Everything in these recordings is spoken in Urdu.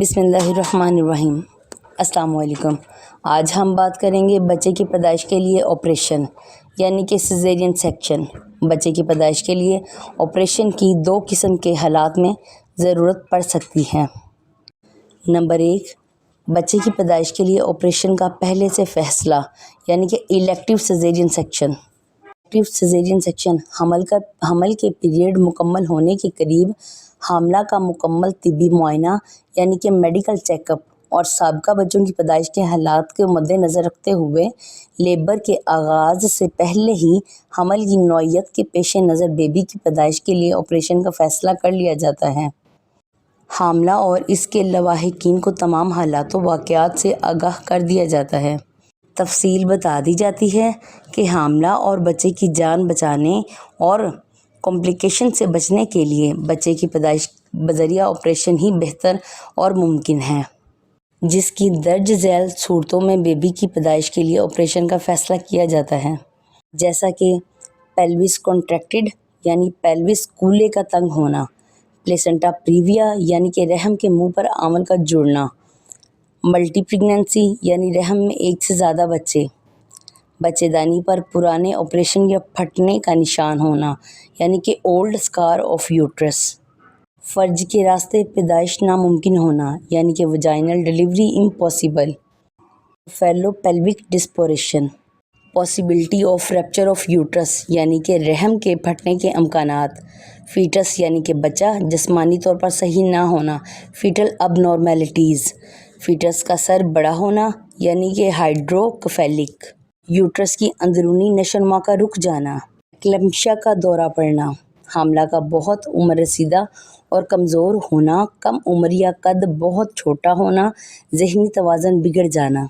بسم اللہ الرحمن الرحیم۔ السلام علیکم۔ آج ہم بات کریں گے بچے کی پیدائش کے لیے آپریشن یعنی کہ سیزیرین سیکشن۔ بچے کی پیدائش کے لیے آپریشن کی دو قسم کے حالات میں ضرورت پڑ سکتی ہے۔ نمبر 1، بچے کی پیدائش کے لیے آپریشن کا پہلے سے فیصلہ یعنی کہ elective caesarean section. Elective caesarean section حمل کے پیریڈ مکمل ہونے کے قریب حاملہ کا مکمل طبی معائنہ یعنی کہ میڈیکل چیک اپ اور سابقہ بچوں کی پیدائش کے حالات کو مد نظر رکھتے ہوئے لیبر کے آغاز سے پہلے ہی حمل کی نوعیت کے پیش نظر بیبی کی پیدائش کے لیے آپریشن کا فیصلہ کر لیا جاتا ہے۔ حاملہ اور اس کے لواحقین کو تمام حالات و واقعات سے آگاہ کر دیا جاتا ہے۔ تفصیل بتا دی جاتی ہے کہ حاملہ اور بچے کی جان بچانے اور کمپلیکیشن سے بچنے کے لیے بچے کی پیدائش بذریعہ آپریشن ہی بہتر اور ممکن ہے، جس کی درج ذیل صورتوں میں بیبی کی پیدائش کے لیے آپریشن کا فیصلہ کیا جاتا ہے، جیسا کہ پیلوس کنٹریکٹڈ یعنی پیلوس کولے کا تنگ ہونا، پلیسنٹا پریویا یعنی کہ رحم کے منہ پر آمل کا جڑنا، ملٹی پریگنینسی یعنی رحم میں ایک سے زیادہ بچے دانی پر پرانے آپریشن یا پھٹنے کا نشان ہونا یعنی کہ اولڈ اسکار آف یوٹرس، فرج کے راستے پیدائش ناممکن ہونا یعنی کہ vaginal delivery impossible, feto pelvic disproportion, possibility of rupture of uterus یعنی کہ رحم کے پھٹنے کے امکانات، فیٹس یعنی کہ بچہ جسمانی طور پر صحیح نہ ہونا، فیٹل اب نارمیلٹیز، فیٹس کا سر بڑا ہونا یعنی کہ ہائیڈروکیفیلک، یوٹرس کی اندرونی نشو و نما کا رک جانا، ایکلمپشیا کا دورہ پڑنا، حاملہ کا بہت عمر رسیدہ اور کمزور ہونا، کم عمر یا قد بہت چھوٹا ہونا، ذہنی توازن بگڑ جانا۔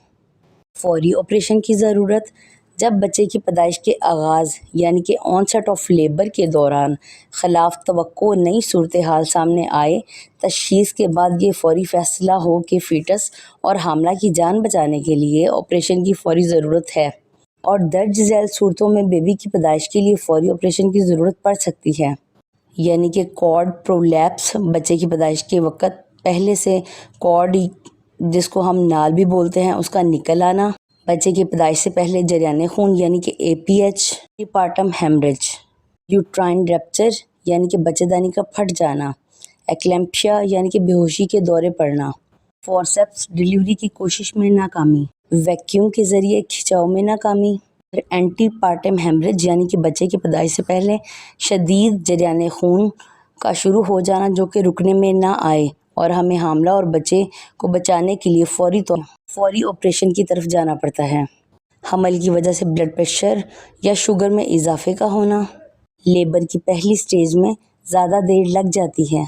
فوری آپریشن کی ضرورت جب بچے کی پیدائش کے آغاز یعنی کہ آنسٹ آف لیبر کے دوران خلاف توقع نئی صورتحال سامنے آئے، تشخیص کے بعد یہ فوری فیصلہ ہو کہ فیٹس اور حاملہ کی جان بچانے کے لیے آپریشن کی فوری ضرورت ہے، اور درج ذیل صورتوں میں بیبی کی پیدائش کے لیے فوری آپریشن کی ضرورت پڑ سکتی ہے، یعنی کہ کارڈ پرولیپس، بچے کی پیدائش کے وقت پہلے سے کارڈ جس کو ہم نال بھی بولتے ہیں اس کا نکل آنا، بچے کی پیدائش سے پہلے جریان خون یعنی کہ APH، پارٹم ہیمریج، یوٹرائن ریپچر یعنی کہ بچے دانی کا پھٹ جانا، ایکلیمپشیا یعنی کہ بے ہوشی کے دورے پڑنا، فورسیپس ڈیلیوری کی کوشش میں ناکامی، ویکیوم کے ذریعے کھنچاؤ میں ناکامی، اینٹی پارٹم ہیمریج یعنی کہ بچے کی پیدائش سے پہلے شدید جریان خون کا شروع ہو جانا جو کہ رکنے میں نہ آئے اور ہمیں حاملہ اور بچے کو بچانے کے لیے فوری آپریشن کی طرف جانا پڑتا ہے۔ حمل کی وجہ سے بلڈ پریشر یا شوگر میں اضافے کا ہونا، لیبر کی پہلی سٹیج میں زیادہ دیر لگ جاتی ہے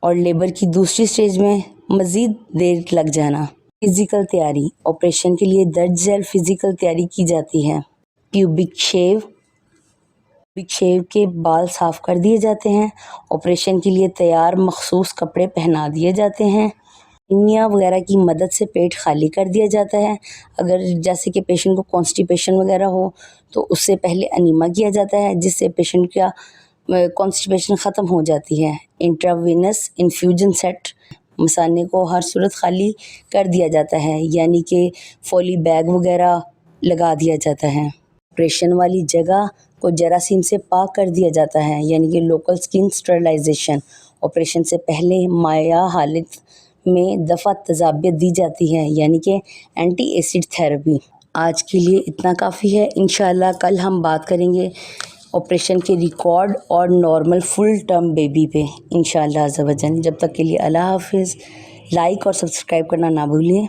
اور لیبر کی دوسری سٹیج میں مزید دیر لگ جانا۔ فزیکل تیاری، آپریشن کے لیے درج ذیل فزیکل تیاری کی جاتی ہے۔ پیوبک شیو کے بال صاف کر دیے جاتے ہیں، آپریشن کے لیے تیار مخصوص کپڑے پہنا دیے جاتے ہیں، انیا وغیرہ کی مدد سے پیٹ خالی کر دیا جاتا ہے، اگر جیسے کہ پیشنٹ کو کانسٹیپیشن وغیرہ ہو تو اس سے پہلے انیما کیا جاتا ہے جس سے پیشنٹ کا کانسٹیپیشن ختم ہو جاتی ہے۔ انٹراوینس انفیوژن سیٹ، مثانے کو ہر صورت خالی کر دیا جاتا ہے یعنی کہ فولی بیگ وغیرہ لگا دیا جاتا ہے۔ آپریشن والی جگہ کو جراثیم سے پاک کر دیا جاتا ہے یعنی کہ لوکل سکن سٹرلائزیشن۔ آپریشن سے پہلے مائع حالت میں دفعہ تذابیت دی جاتی ہے یعنی کہ اینٹی ایسڈ تھراپی۔ آج کے لیے اتنا کافی ہے، انشاءاللہ کل ہم بات کریں گے آپریشن کے ریکارڈ اور نارمل فل ٹرم بیبی پہ انشاءاللہ عز و جل۔ جب تک کے لیے اللہ حافظ، لائک اور سبسکرائب کرنا نہ بھولیے۔